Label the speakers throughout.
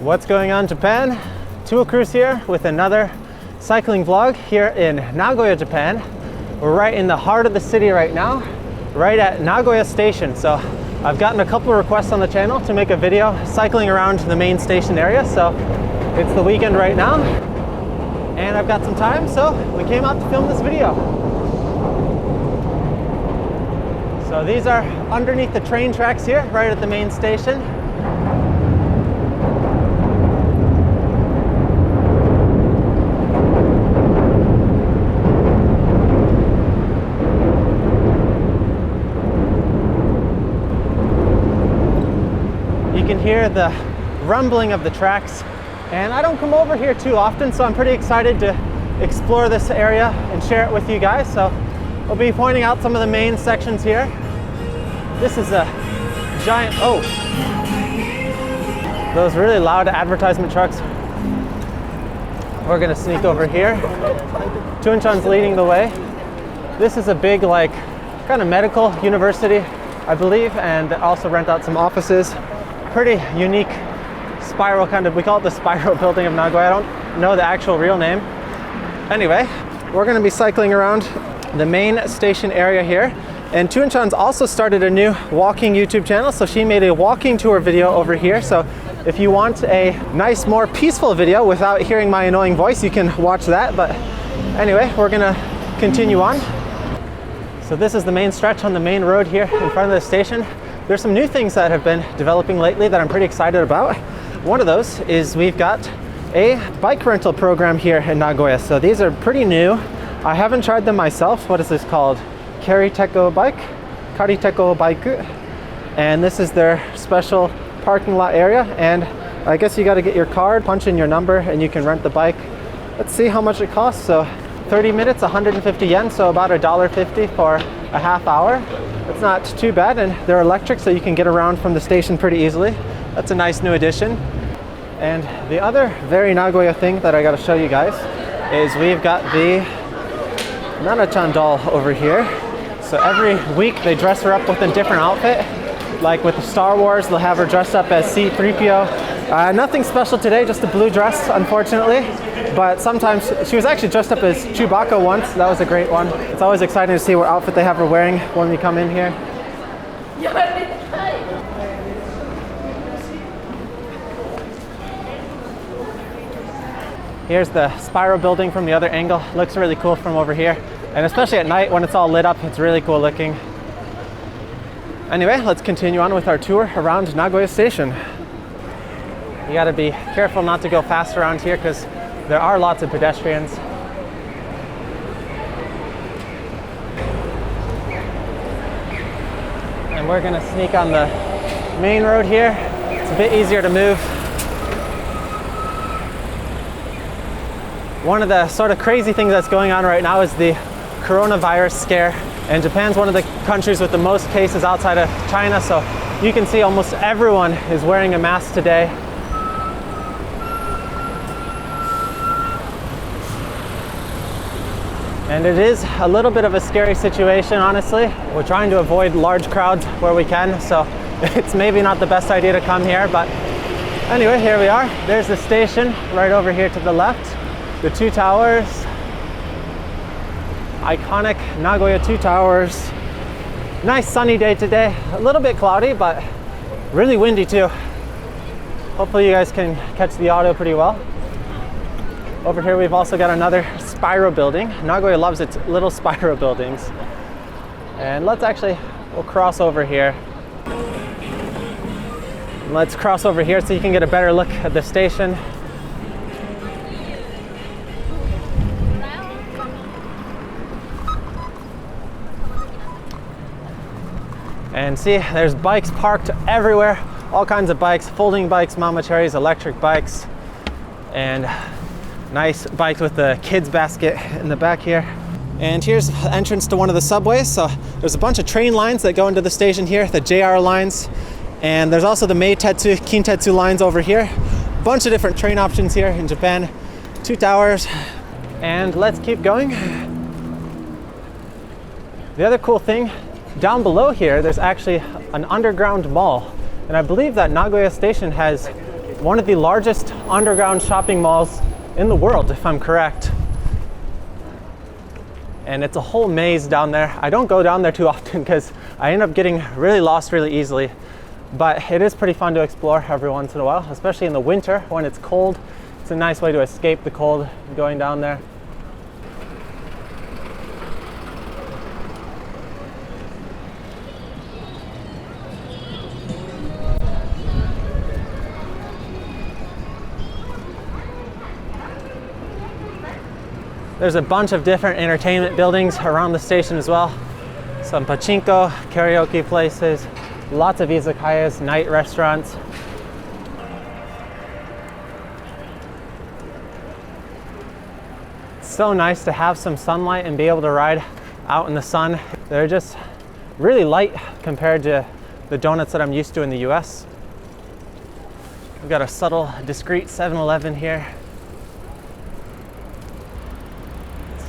Speaker 1: What's going on, Japan? Tool Cruise here with another cycling vlog here in Nagoya, Japan. We're right in the heart of the city right now, right at Nagoya Station. So I've gotten a couple of requests on the channel to make a video cycling around the main station area. So it's the weekend right now and I've got some time, so we came out to film this video. So these are underneath the train tracks here, right at the main station. You can hear the rumbling of the tracks, and I don't come over here too often, so I'm pretty excited to explore this area and share it with you guys. So I'll be pointing out some of the main sections here. This is a giant, those really loud advertisement trucks. We're gonna sneak over here. Chunchan's leading the way. This is a big, like, kind of medical university, I believe, and also rent out some offices. Pretty unique spiral kind of, we call it the spiral building of Nagoya. I don't know the actual real name. Anyway, we're gonna be cycling around the main station area here. And Chunchan's also started a new walking YouTube channel, so she made a walking tour video over here. So if you want a nice, more peaceful video without hearing my annoying voice, you can watch that. But anyway, we're gonna continue on. So this is the main stretch on the main road here in front of the station. There's some new things that have been developing lately that I'm pretty excited about. One of those is we've got a bike rental program here in Nagoya. So these are pretty new. I haven't tried them myself. What is this called? Kariteko bike? Kariteko bike. And this is their special parking lot area. And I guess you got to get your card, punch in your number, and you can rent the bike. Let's see how much it costs. So 30 minutes, 150 yen, so about $1.50 for a half hour. It's not too bad, and they're electric, so you can get around from the station pretty easily. That's a nice new addition. And the other very Nagoya thing that I got to show you guys is we've got the Nana-chan doll over here. So every week they dress her up with a different outfit. Like with Star Wars, they'll have her dressed up as C-3PO. Nothing special today, just a blue dress, unfortunately. But sometimes, she was actually dressed up as Chewbacca once. That was a great one. It's always exciting to see what outfit they have her wearing when we come in here. Here's the spiral building from the other angle. Looks really cool from over here. And especially at night when it's all lit up, it's really cool looking. Anyway, let's continue on with our tour around Nagoya Station. You gotta be careful not to go fast around here because there are lots of pedestrians. And we're gonna sneak on the main road here. It's a bit easier to move. One of the sort of crazy things that's going on right now is the coronavirus scare. And Japan's one of the countries with the most cases outside of China. So you can see almost everyone is wearing a mask today. And it is a little bit of a scary situation, honestly. We're trying to avoid large crowds where we can, so it's maybe not the best idea to come here, but anyway, here we are. There's the station right over here to the left. The two towers. Iconic Nagoya two towers. Nice sunny day today. A little bit cloudy, but really windy too. Hopefully you guys can catch the audio pretty well. Over here we've also got another spiral building. Nagoya loves its little spiral buildings. And we'll cross over here. Let's cross over here so you can get a better look at the station. And see, there's bikes parked everywhere. All kinds of bikes, folding bikes, mamacharis, electric bikes, and nice bikes with the kids basket in the back here. And here's the entrance to one of the subways. So there's a bunch of train lines that go into the station here, the JR lines. And there's also the Meitetsu, Kintetsu lines over here. Bunch of different train options here in Japan. Two towers. And let's keep going. The other cool thing, down below here, there's actually an underground mall. And I believe that Nagoya Station has one of the largest underground shopping malls in the world, if I'm correct. And it's a whole maze down there. I don't go down there too often because I end up getting really lost really easily. But it is pretty fun to explore every once in a while, especially in the winter when it's cold. It's a nice way to escape the cold going down there. There's a bunch of different entertainment buildings around the station as well. Some pachinko, karaoke places, lots of izakayas, night restaurants. It's so nice to have some sunlight and be able to ride out in the sun. They're just really light compared to the donuts that I'm used to in the US. We've got a subtle, discreet 7-Eleven here.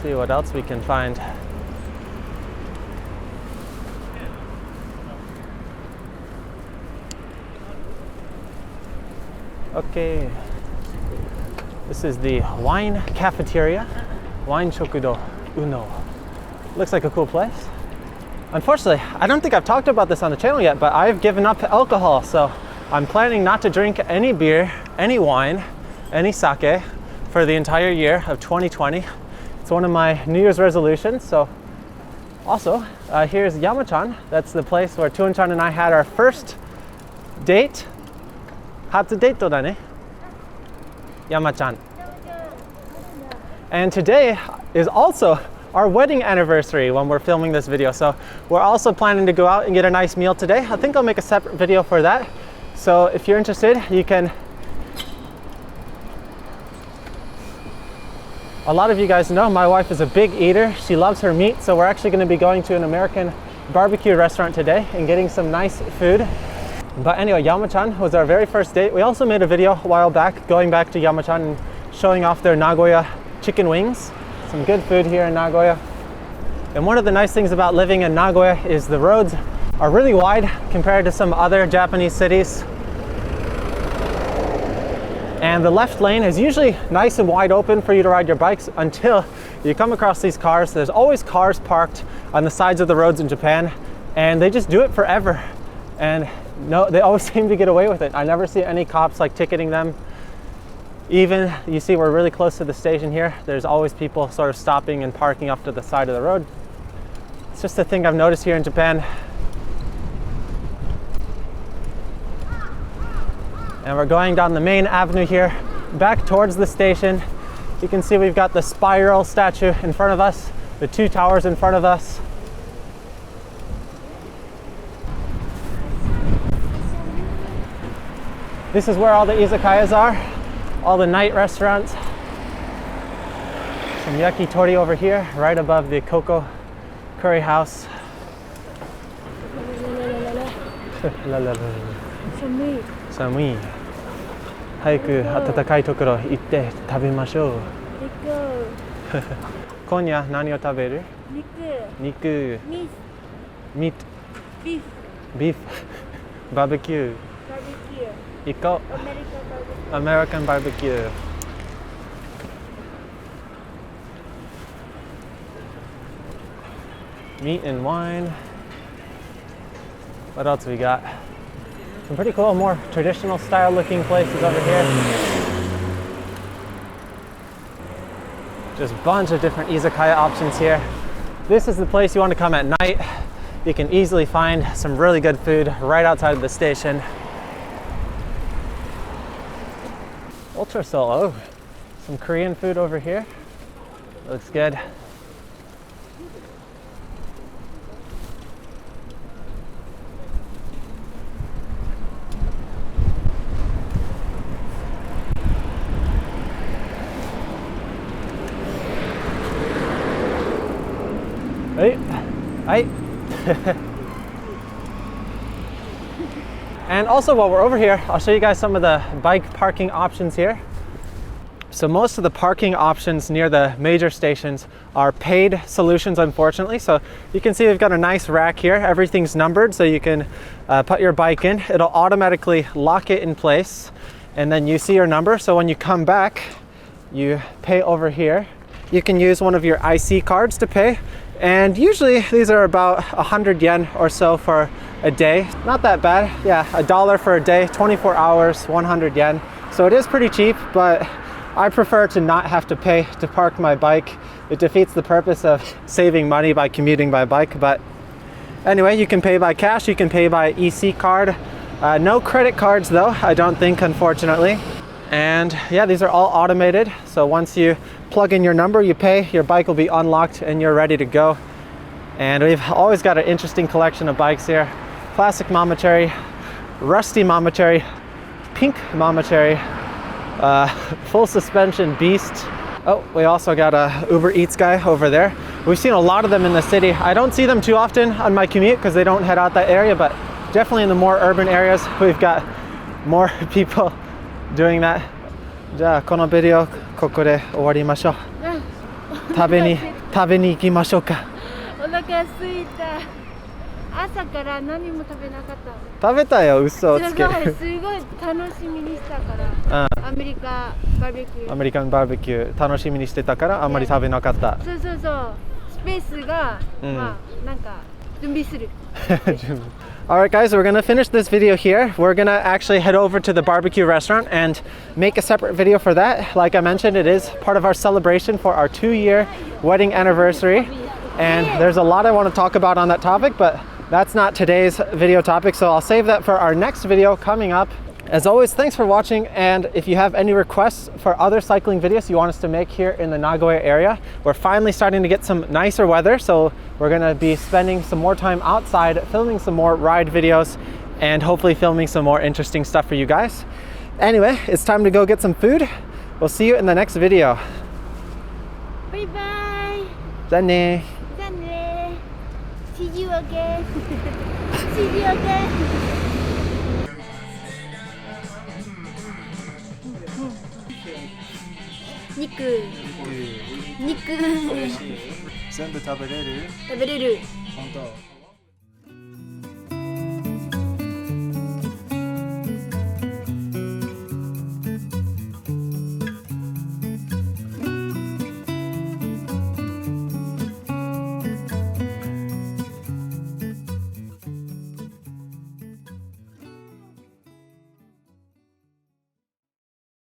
Speaker 1: See what else we can find. Okay, this is the wine cafeteria, Wine Shokudo Uno. Looks like a cool place. Unfortunately, I don't think I've talked about this on the channel yet, but I've given up alcohol, so I'm planning not to drink any beer, any wine, any sake for the entire year of 2020. It's one of my New Year's resolutions. So also, here's Yama-chan. That's the place where Tuan-chan and I had our first date. Hatsu date da ne? Yama-chan. And today is also our wedding anniversary when we're filming this video. So we're also planning to go out and get a nice meal today. I think I'll make a separate video for that. So if you're interested, you can. A lot of you guys know my wife is a big eater. She loves her meat, so we're actually going to be going to an American barbecue restaurant today and getting some nice food. But anyway, Yama-chan was our very first date. We also made a video a while back going back to Yama-chan and showing off their Nagoya chicken wings. Some good food here in Nagoya. And one of the nice things about living in Nagoya is the roads are really wide compared to some other Japanese cities. And the left lane is usually nice and wide open for you to ride your bikes until you come across these cars. There's always cars parked on the sides of the roads in Japan, and they just do it forever. And no, they always seem to get away with it. I never see any cops like ticketing them. Even, you see we're really close to the station here. There's always people sort of stopping and parking up to the side of the road. It's just a thing I've noticed here in Japan. And we're going down the main avenue here, back towards the station. You can see we've got the spiral statue in front of us, the two towers in front of us. This is where all the izakayas are, all the night restaurants. Some yakitori over here, right above the Coco Curry House.寒い。早く暖かいところ行って食べましょう。今夜何を食べる？肉。ミート。ビーフ。バーベキュー。行こう。アメリカンバーベキュー。Meat and wine. What else we got? Some pretty cool, more traditional style looking places over here. Just a bunch of different izakaya options here. This is the place you want to come at night. You can easily find some really good food right outside of the station. Ultra Soul, oh, some Korean food over here. Looks good. Hey. And also while we're over here, I'll show you guys some of the bike parking options here. So most of the parking options near the major stations are paid solutions, unfortunately. So you can see we've got a nice rack here. Everything's numbered, so you can put your bike in. It'll automatically lock it in place. and then you see your number. So when you come back, you pay over here. You can use one of your IC cards to pay. And usually these are about 100 yen or so for a day. Not that bad. Yeah, $1 for a day, 24 hours, 100 yen. So it is pretty cheap, but I prefer to not have to pay to park my bike. It defeats the purpose of saving money by commuting by bike. But anyway, you can pay by cash, you can pay by EC card. No credit cards though, I don't think, unfortunately. And yeah, these are all automated. So once you plug in your number, you pay, your bike will be unlocked and you're ready to go. And we've always got an interesting collection of bikes here. Classic Mama-Cherry, rusty Mama-Cherry, pink Mama-Cherry, full suspension beast. Oh, we also got a Uber Eats guy over there. We've seen a lot of them in the city. I don't see them too often on my commute because they don't head out that area, but definitely in the more urban areas, we've got more people doing that. じゃあこのビデオここで終わりましょう。食べに行きましょうか。
Speaker 2: お腹空いた。朝から何も食べなかった。
Speaker 1: 食べたよ、嘘をつけ。
Speaker 2: すごい楽しみにしたから。アメリカバーベキュー。
Speaker 1: アメリカンバーベキュー楽しみにしてたからあんまり食べなかった。
Speaker 2: そう。スペースが、まあなんか準備する。
Speaker 1: Alright guys, we're gonna finish this video here. We're gonna actually head over to the barbecue restaurant and make a separate video for that. Like I mentioned, it is part of our celebration for our 2-year wedding anniversary. And there's a lot I want to talk about on that topic, but that's not today's video topic, so I'll save that for our next video coming up. As always, thanks for watching, and if you have any requests for other cycling videos you want us to make here in the Nagoya area, we're finally starting to get some nicer weather, so we're going to be spending some more time outside, filming some more ride videos, and hopefully filming some more interesting stuff for you guys. Anyway, it's time to go get some food. We'll see you in the next video.
Speaker 2: Bye bye.
Speaker 1: じゃあね。
Speaker 2: See you again. See you again. 肉。
Speaker 1: 全部食べれる？
Speaker 2: 食べれる。
Speaker 1: 本当。